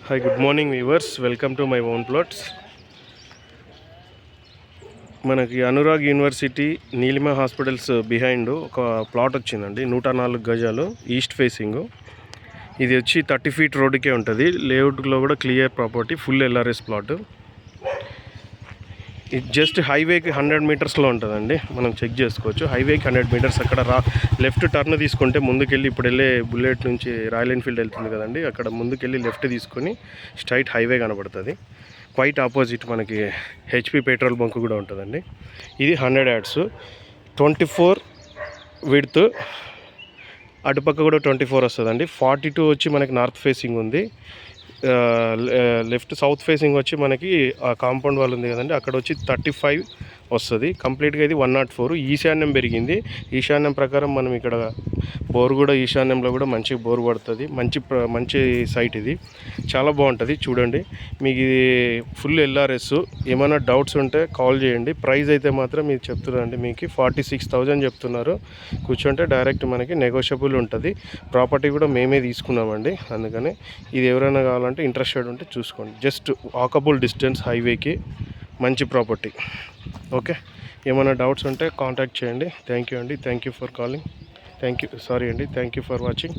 Hi good morning viewers, welcome to my own plots. మనకి Anurag university Neelima hospitals behind ఒక plot వచ్చిందండి. 104 గజాలు east facing. ఇది వచ్చి 30 ఫీట్ రోడ్డుకే ఉంటుంది. లేఅవుట్లో కూడా clear property, full LRS plot. ఇది జస్ట్ హైవేకి 100 మీటర్స్లో ఉంటుందండి. మనం చెక్ చేసుకోవచ్చు. హైవేకి 100 మీటర్స్. అక్కడ లెఫ్ట్ టర్న్ తీసుకుంటే ముందుకెళ్ళి ఇప్పుడు వెళ్ళే బుల్లెట్ నుంచి రాయల్ ఎన్ఫీల్డ్ వెళ్తుంది కదండి, అక్కడ ముందుకెళ్ళి లెఫ్ట్ తీసుకొని స్ట్రైట్ హైవే కనబడుతుంది. క్వైట్ ఆపోజిట్ మనకి హెచ్పి పెట్రోల్ బంక్ కూడా ఉంటుందండి. ఇది 100 యార్డ్స్, 24 విడ్త్, అటుపక్క కూడా 24 వస్తుందండి. 42 వచ్చి మనకి నార్త్ ఫేసింగ్ ఉంది. లెఫ్ట్ సౌత్ ఫేసింగ్ వచ్చి మనకి ఆ కాంపౌండ్ వాల్ ఉంది కదండి, అక్కడ వచ్చి 35 వస్తుంది. కంప్లీట్గా ఇది 104. ఈశాన్యం పెరిగింది. ఈశాన్యం ప్రకారం మనం ఇక్కడ బోర్ కూడా ఈశాన్యంలో కూడా మంచి బోర్ పడుతుంది. మంచి సైట్ ఇది, చాలా బాగుంటుంది. చూడండి, మీకు ఇది ఫుల్ ఎల్ఆర్ఎస్. ఏమైనా డౌట్స్ ఉంటే కాల్ చేయండి. ప్రైస్ అయితే మాత్రం మీరు చెప్తున్నారండి, మీకు 46,000 చెప్తున్నారు. కూర్చుంటే డైరెక్ట్ మనకి నెగోషియబుల్ ఉంటుంది. ప్రాపర్టీ కూడా మేమే తీసుకున్నామండి. అందుకని ఇది ఎవరైనా కావాలంటే ఇంట్రెస్టెడ్ ఉంటే చూసుకోండి. జస్ట్ వాకబుల్ డిస్టెన్స్ హైవేకి, మంచి ప్రాపర్టీ. ఓకే, ఏమైనా డౌట్స్ ఉంటే కాంటాక్ట్ చేయండి. థ్యాంక్ యూ అండి. Thank you for calling. Thank you for watching.